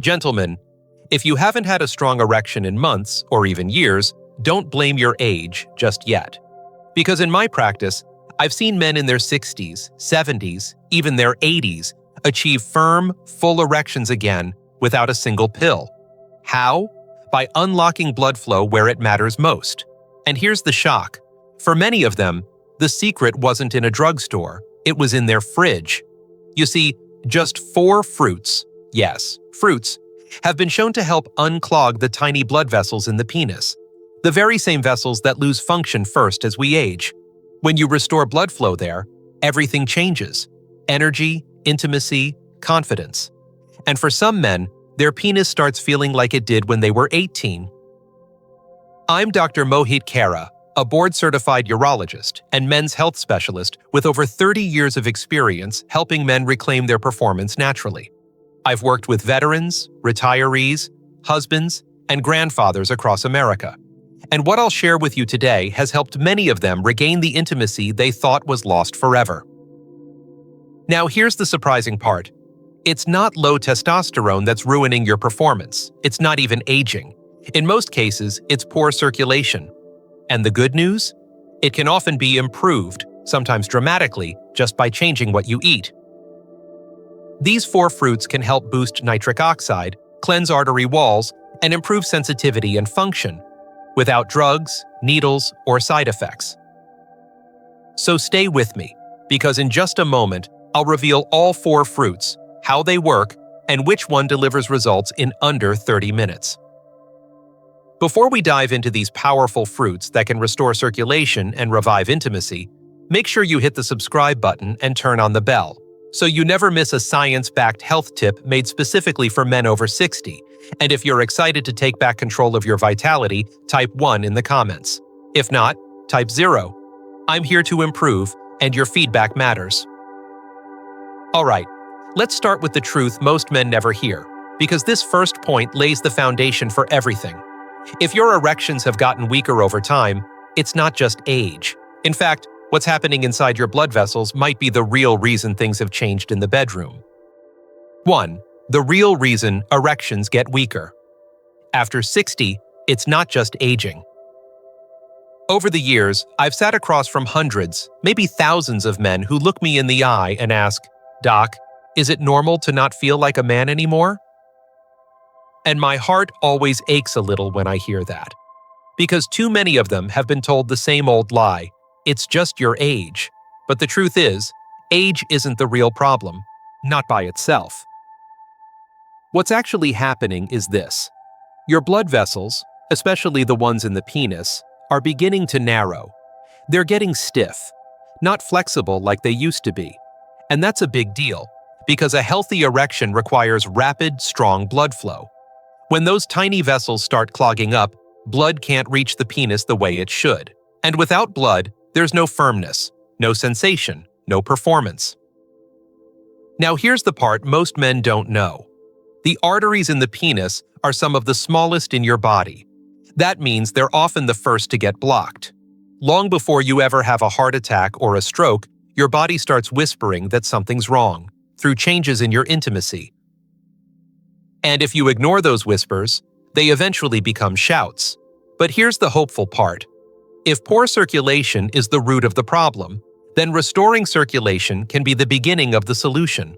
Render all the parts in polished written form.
Gentlemen, if you haven't had a strong erection in months or even years, don't blame your age just yet. Because in my practice, I've seen men in their 60s, 70s, even their 80s achieve firm, full erections again without a single pill. How? By unlocking blood flow where it matters most. And here's the shock. For many of them, the secret wasn't in a drugstore, it was in their fridge. You see, just 4 fruits, yes, fruits, have been shown to help unclog the tiny blood vessels in the penis, the very same vessels that lose function first as we age. When you restore blood flow there, everything changes. Energy, intimacy, confidence. And for some men, their penis starts feeling like it did when they were 18. I'm Dr. Mohit Khera, a board-certified urologist and men's health specialist with over 30 years of experience helping men reclaim their performance naturally. I've worked with veterans, retirees, husbands, and grandfathers across America. And what I'll share with you today has helped many of them regain the intimacy they thought was lost forever. Now, here's the surprising part. It's not low testosterone that's ruining your performance. It's not even aging. In most cases, it's poor circulation. And the good news? It can often be improved, sometimes dramatically, just by changing what you eat. These 4 fruits can help boost nitric oxide, cleanse artery walls, and improve sensitivity and function, without drugs, needles, or side effects. So stay with me, because in just a moment, I'll reveal all 4 fruits, how they work, and which one delivers results in under 30 minutes. Before we dive into these powerful fruits that can restore circulation and revive intimacy, make sure you hit the subscribe button and turn on the bell, so you never miss a science-backed health tip made specifically for men over 60. And if you're excited to take back control of your vitality, type 1 in the comments. If not, type 0. I'm here to improve, and your feedback matters. All right, let's start with the truth most men never hear, because this first point lays the foundation for everything. If your erections have gotten weaker over time, it's not just age. In fact, what's happening inside your blood vessels might be the real reason things have changed in the bedroom. 1. The real reason erections get weaker. After 60, it's not just aging. Over the years, I've sat across from hundreds, maybe thousands of men who look me in the eye and ask, "Doc, is it normal to not feel like a man anymore?" And my heart always aches a little when I hear that. Because too many of them have been told the same old lie, it's just your age. But the truth is, age isn't the real problem, not by itself. What's actually happening is this. Your blood vessels, especially the ones in the penis, are beginning to narrow. They're getting stiff, not flexible like they used to be. And that's a big deal, because a healthy erection requires rapid, strong blood flow. When those tiny vessels start clogging up, blood can't reach the penis the way it should. And without blood, there's no firmness, no sensation, no performance. Now here's the part most men don't know. The arteries in the penis are some of the smallest in your body. That means they're often the first to get blocked. Long before you ever have a heart attack or a stroke, your body starts whispering that something's wrong, through changes in your intimacy. And if you ignore those whispers, they eventually become shouts. But here's the hopeful part. If poor circulation is the root of the problem, then restoring circulation can be the beginning of the solution.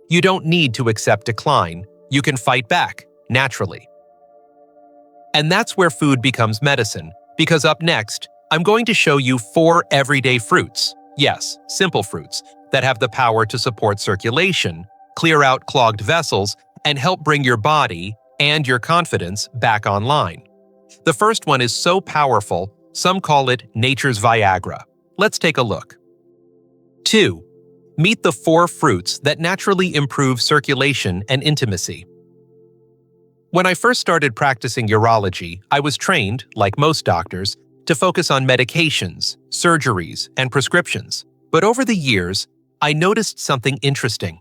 You don't need to accept decline. You can fight back, naturally. And that's where food becomes medicine, because up next, I'm going to show you 4 everyday fruits, yes, simple fruits, that have the power to support circulation, clear out clogged vessels, and help bring your body and your confidence back online. The first one is so powerful, some call it nature's Viagra. Let's take a look. 2. Meet the 4 fruits that naturally improve circulation and intimacy. When I first started practicing urology, I was trained, like most doctors, to focus on medications, surgeries, and prescriptions. But over the years, I noticed something interesting.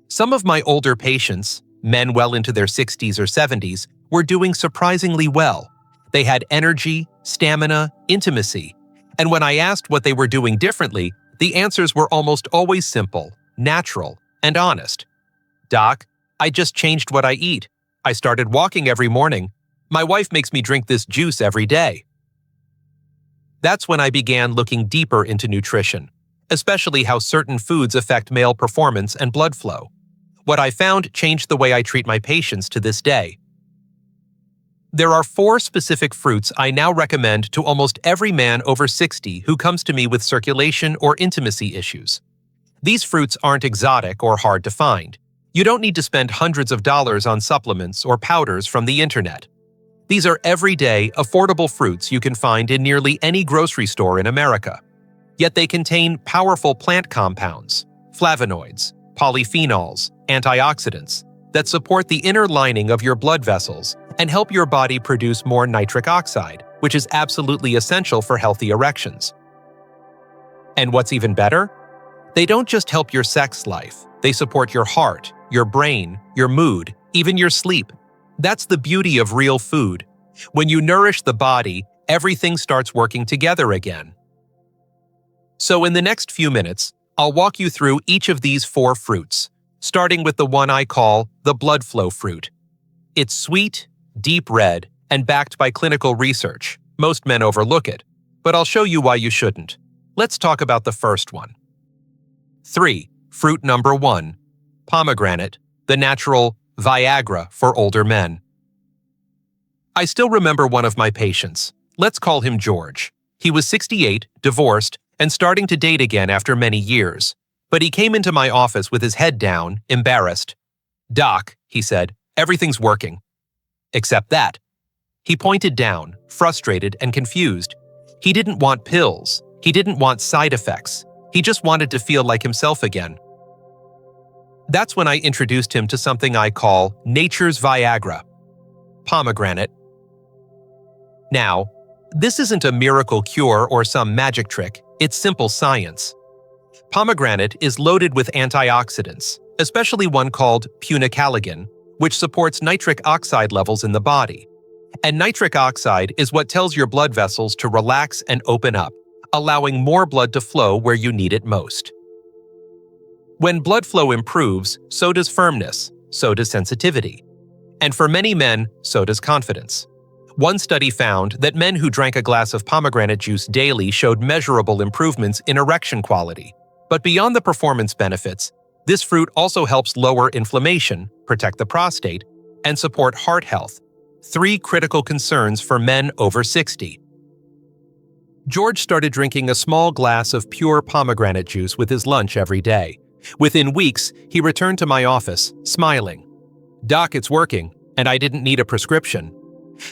Some of my older patients, men well into their 60s or 70s, were doing surprisingly well. They had energy, stamina, intimacy. And when I asked what they were doing differently, the answers were almost always simple, natural, and honest. "Doc, I just changed what I eat. I started walking every morning. My wife makes me drink this juice every day. That's when I began looking deeper into nutrition, especially how certain foods affect male performance and blood flow. What I found changed the way I treat my patients to this day. There are 4 specific fruits I now recommend to almost every man over 60 who comes to me with circulation or intimacy issues. These fruits aren't exotic or hard to find. You don't need to spend hundreds of dollars on supplements or powders from the internet. These are everyday, affordable fruits you can find in nearly any grocery store in America. Yet they contain powerful plant compounds, flavonoids, polyphenols, antioxidants that support the inner lining of your blood vessels and help your body produce more nitric oxide, which is absolutely essential for healthy erections. And what's even better? They don't just help your sex life, they support your heart, your brain, your mood, even your sleep. That's the beauty of real food. When you nourish the body, everything starts working together again. So in the next few minutes, I'll walk you through each of these 4 fruits, starting with the one I call the blood flow fruit. It's sweet, deep red, and backed by clinical research. Most men overlook it, but I'll show you why you shouldn't. Let's talk about the first one. 3. Fruit number 1. Pomegranate, the natural Viagra for older men. I still remember one of my patients. Let's call him George. He was 68, divorced, and starting to date again after many years. But he came into my office with his head down, embarrassed. "Doc," he said, "everything's working." Except that. He pointed down, frustrated and confused. He didn't want pills. He didn't want side effects. He just wanted to feel like himself again. That's when I introduced him to something I call nature's Viagra, pomegranate. Now, this isn't a miracle cure or some magic trick, it's simple science. Pomegranate is loaded with antioxidants, especially one called punicalagin, which supports nitric oxide levels in the body. And nitric oxide is what tells your blood vessels to relax and open up, allowing more blood to flow where you need it most. When blood flow improves, so does firmness, so does sensitivity. And for many men, so does confidence. One study found that men who drank a glass of pomegranate juice daily showed measurable improvements in erection quality. But beyond the performance benefits, this fruit also helps lower inflammation, protect the prostate, and support heart health, 3 critical concerns for men over 60. George started drinking a small glass of pure pomegranate juice with his lunch every day. Within weeks, he returned to my office, smiling. "Doc, it's working, and I didn't need a prescription."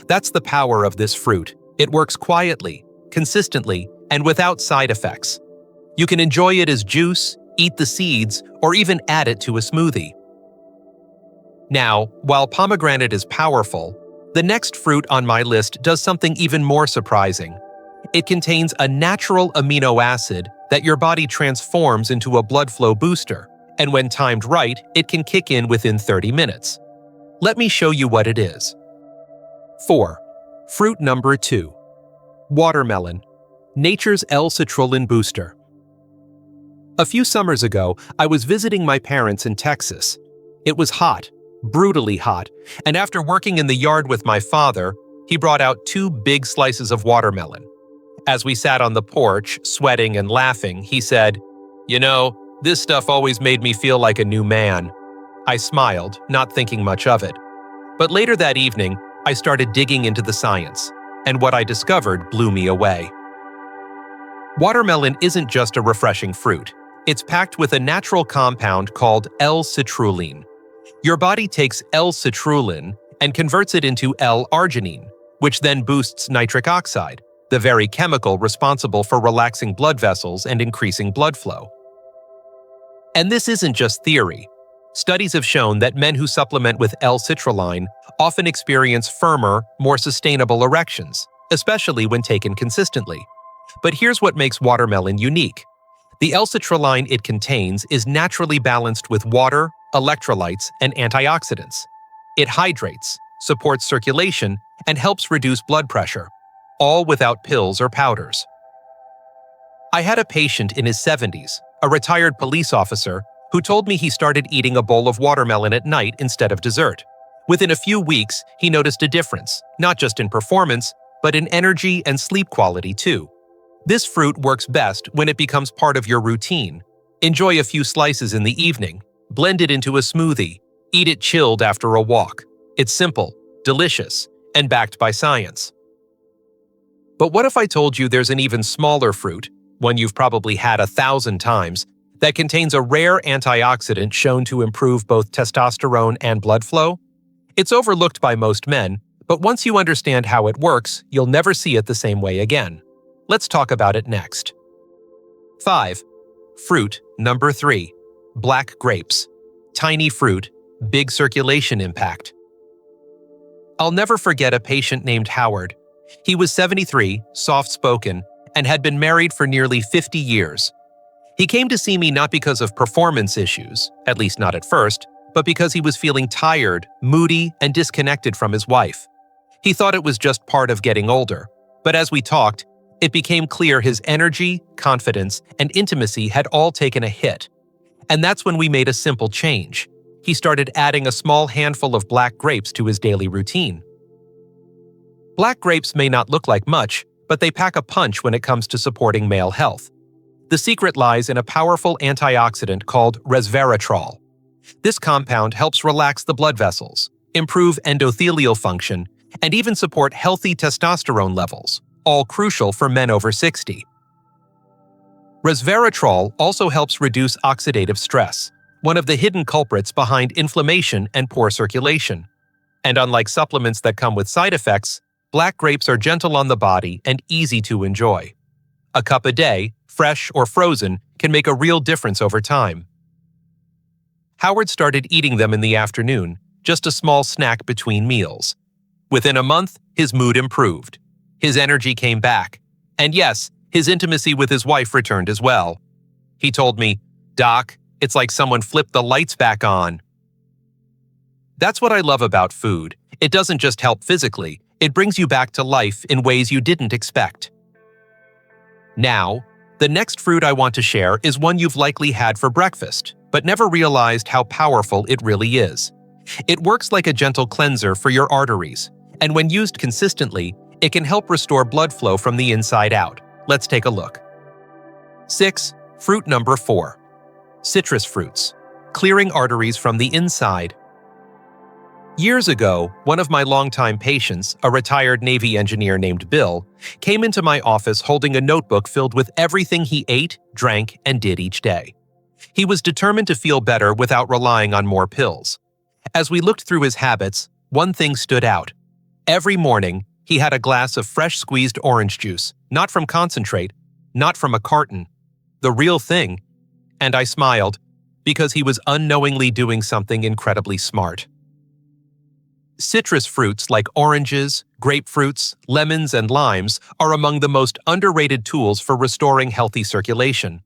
That's the power of this fruit. It works quietly, consistently, and without side effects. You can enjoy it as juice, eat the seeds, or even add it to a smoothie. Now, while pomegranate is powerful, the next fruit on my list does something even more surprising. It contains a natural amino acid that your body transforms into a blood flow booster, and when timed right, it can kick in within 30 minutes. Let me show you what it is. 4. Fruit number 2. Watermelon, nature's L-Citrulline booster. A few summers ago, I was visiting my parents in Texas. It was hot, brutally hot, and after working in the yard with my father, he brought out 2 big slices of watermelon. As we sat on the porch, sweating and laughing, he said, "You know, this stuff always made me feel like a new man." I smiled, not thinking much of it. But later that evening, I started digging into the science, and what I discovered blew me away. Watermelon isn't just a refreshing fruit. It's packed with a natural compound called L-Citrulline. Your body takes L-Citrulline and converts it into L-arginine, which then boosts nitric oxide, the very chemical responsible for relaxing blood vessels and increasing blood flow. And this isn't just theory. Studies have shown that men who supplement with L-Citrulline often experience firmer, more sustainable erections, especially when taken consistently. But here's what makes watermelon unique. The L-Citrulline it contains is naturally balanced with water, electrolytes, and antioxidants. It hydrates, supports circulation, and helps reduce blood pressure, all without pills or powders. I had a patient in his 70s, a retired police officer, who told me he started eating a bowl of watermelon at night instead of dessert. Within a few weeks, he noticed a difference, not just in performance, but in energy and sleep quality too. This fruit works best when it becomes part of your routine. Enjoy a few slices in the evening, blend it into a smoothie, eat it chilled after a walk. It's simple, delicious, and backed by science. But what if I told you there's an even smaller fruit, one you've probably had 1,000 times, that contains a rare antioxidant shown to improve both testosterone and blood flow? It's overlooked by most men, but once you understand how it works, you'll never see it the same way again. Let's talk about it next. 5. Fruit number 3. Black grapes. Tiny fruit, big circulation impact. I'll never forget a patient named Howard. He was 73, soft-spoken, and had been married for nearly 50 years. He came to see me not because of performance issues, at least not at first, but because he was feeling tired, moody, and disconnected from his wife. He thought it was just part of getting older, but as we talked, it became clear his energy, confidence, and intimacy had all taken a hit. And that's when we made a simple change. He started adding a small handful of black grapes to his daily routine. Black grapes may not look like much, but they pack a punch when it comes to supporting male health. The secret lies in a powerful antioxidant called resveratrol. This compound helps relax the blood vessels, improve endothelial function, and even support healthy testosterone levels, all crucial for men over 60. Resveratrol also helps reduce oxidative stress, one of the hidden culprits behind inflammation and poor circulation. And unlike supplements that come with side effects, black grapes are gentle on the body and easy to enjoy. A cup a day, fresh or frozen, can make a real difference over time. Howard started eating them in the afternoon, just a small snack between meals. Within a month, his mood improved. His energy came back. And yes, his intimacy with his wife returned as well. He told me, "Doc, it's like someone flipped the lights back on." That's what I love about food. It doesn't just help physically, it brings you back to life in ways you didn't expect. Now, the next fruit I want to share is one you've likely had for breakfast, but never realized how powerful it really is. It works like a gentle cleanser for your arteries, and when used consistently, it can help restore blood flow from the inside out. Let's take a look. 6. Fruit number 4. Citrus fruits. Clearing arteries from the inside. Years ago, one of my longtime patients, a retired Navy engineer named Bill, came into my office holding a notebook filled with everything he ate, drank, and did each day. He was determined to feel better without relying on more pills. As we looked through his habits, one thing stood out. Every morning, he had a glass of fresh squeezed orange juice, not from concentrate, not from a carton, the real thing. And I smiled, because he was unknowingly doing something incredibly smart. Citrus fruits like oranges, grapefruits, lemons, and limes are among the most underrated tools for restoring healthy circulation.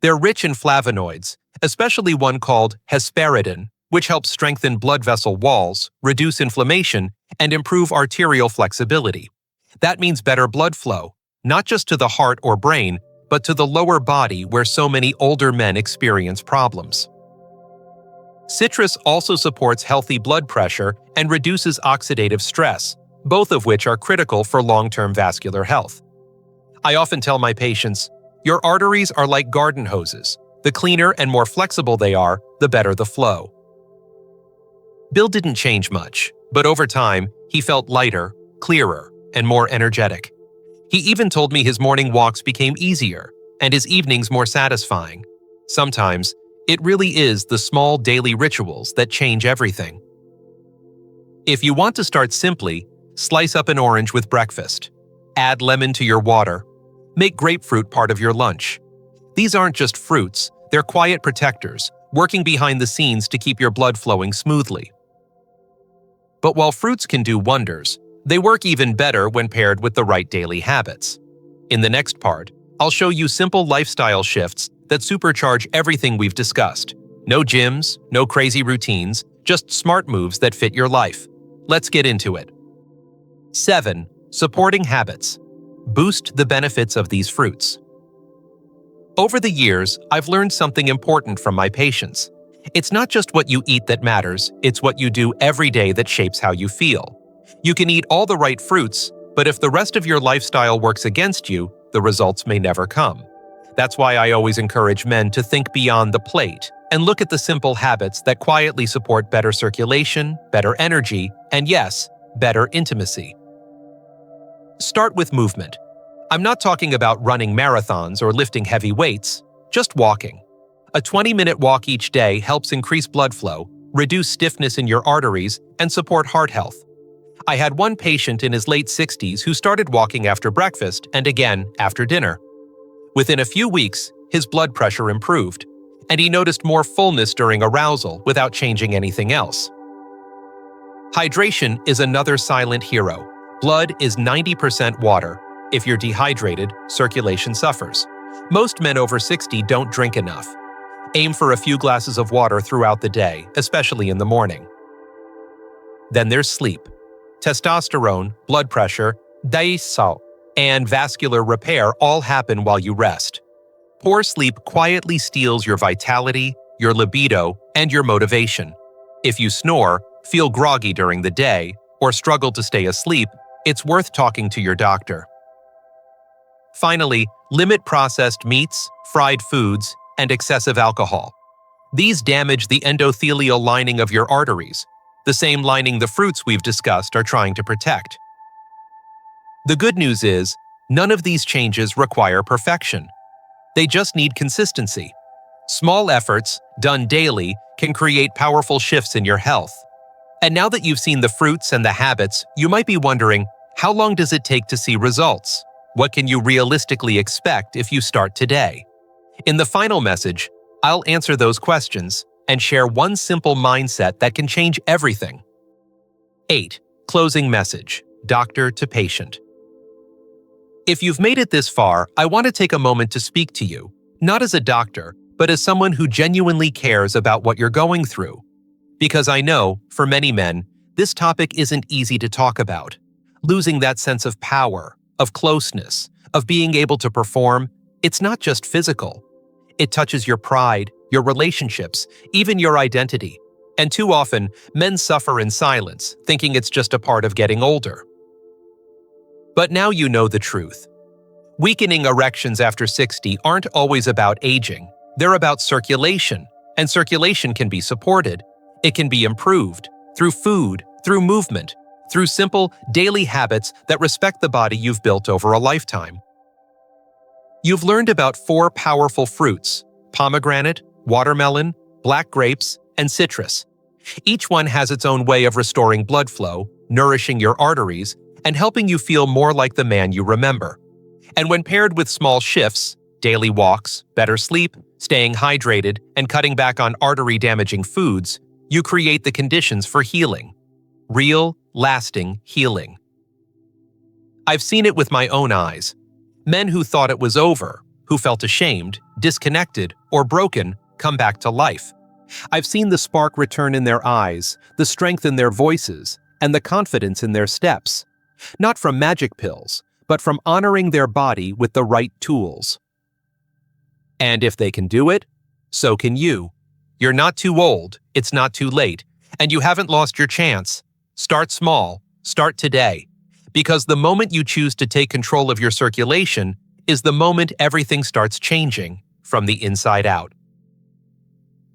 They're rich in flavonoids, especially one called hesperidin, which helps strengthen blood vessel walls, reduce inflammation, and improve arterial flexibility. That means better blood flow, not just to the heart or brain, but to the lower body where so many older men experience problems. Citrus also supports healthy blood pressure and reduces oxidative stress, both of which are critical for long-term vascular health. I often tell my patients, your arteries are like garden hoses. The cleaner and more flexible they are, the better the flow. Bill didn't change much, but over time, he felt lighter, clearer, and more energetic. He even told me his morning walks became easier and his evenings more satisfying. Sometimes, it really is the small daily rituals that change everything. If you want to start simply, slice up an orange with breakfast. Add lemon to your water. Make grapefruit part of your lunch. These aren't just fruits, they're quiet protectors, working behind the scenes to keep your blood flowing smoothly. But while fruits can do wonders, they work even better when paired with the right daily habits. In the next part, I'll show you simple lifestyle shifts that supercharge everything we've discussed. No gyms, no crazy routines, just smart moves that fit your life. Let's get into it. 7. Supporting habits. Boost the benefits of these fruits. Over the years, I've learned something important from my patients. It's not just what you eat that matters, it's what you do every day that shapes how you feel. You can eat all the right fruits, but if the rest of your lifestyle works against you, the results may never come. That's why I always encourage men to think beyond the plate and look at the simple habits that quietly support better circulation, better energy, and yes, better intimacy. Start with movement. I'm not talking about running marathons or lifting heavy weights, just walking. A 20-minute walk each day helps increase blood flow, reduce stiffness in your arteries, and support heart health. I had one patient in his late 60s who started walking after breakfast and again after dinner. Within a few weeks, his blood pressure improved, and he noticed more fullness during arousal without changing anything else. Hydration is another silent hero. Blood is 90% water. If you're dehydrated, circulation suffers. Most men over 60 don't drink enough. Aim for a few glasses of water throughout the day, especially in the morning. Then there's sleep. Testosterone, blood pressure, daisal, and vascular repair all happen while you rest. Poor sleep quietly steals your vitality, your libido, and your motivation. If you snore, feel groggy during the day, or struggle to stay asleep, it's worth talking to your doctor. Finally, limit processed meats, fried foods, and excessive alcohol. These damage the endothelial lining of your arteries, the same lining the fruits we've discussed are trying to protect. The good news is, none of these changes require perfection. They just need consistency. Small efforts, done daily, can create powerful shifts in your health. And now that you've seen the fruits and the habits, you might be wondering, how long does it take to see results? What can you realistically expect if you start today? In the final message, I'll answer those questions and share one simple mindset that can change everything. 8. Closing message, doctor to patient. If you've made it this far, I want to take a moment to speak to you, not as a doctor, but as someone who genuinely cares about what you're going through. Because I know, for many men, this topic isn't easy to talk about. Losing that sense of power, of closeness, of being able to perform, it's not just physical. It touches your pride, your relationships, even your identity. And too often, men suffer in silence, thinking it's just a part of getting older. But now you know the truth. Weakening erections after 60 aren't always about aging. They're about circulation, and circulation can be supported. It can be improved through food, through movement, through simple, daily habits that respect the body you've built over a lifetime. You've learned about 4 powerful fruits: pomegranate, watermelon, black grapes, and citrus. Each one has its own way of restoring blood flow, nourishing your arteries, and helping you feel more like the man you remember. And when paired with small shifts, daily walks, better sleep, staying hydrated, and cutting back on artery-damaging foods, you create the conditions for healing. Real, lasting healing. I've seen it with my own eyes. Men who thought it was over, who felt ashamed, disconnected, or broken, come back to life. I've seen the spark return in their eyes, the strength in their voices, and the confidence in their steps. Not from magic pills, but from honoring their body with the right tools. And if they can do it, so can you. You're not too old, it's not too late, and you haven't lost your chance. Start small, start today. Because the moment you choose to take control of your circulation is the moment everything starts changing from the inside out.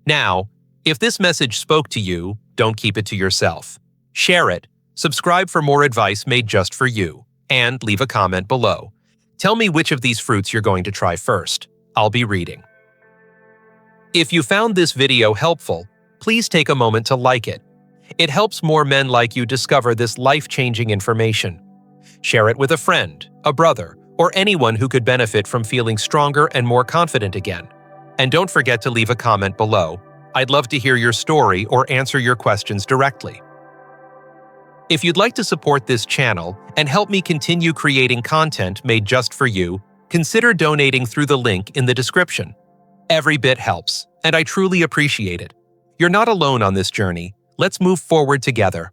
Now, if this message spoke to you, don't keep it to yourself. Share it, subscribe for more advice made just for you, and leave a comment below. Tell me which of these fruits you're going to try first. I'll be reading. If you found this video helpful, please take a moment to like it. It helps more men like you discover this life-changing information. Share it with a friend, a brother, or anyone who could benefit from feeling stronger and more confident again. And don't forget to leave a comment below. I'd love to hear your story or answer your questions directly. If you'd like to support this channel and help me continue creating content made just for you, consider donating through the link in the description. Every bit helps, and I truly appreciate it. You're not alone on this journey. Let's move forward together.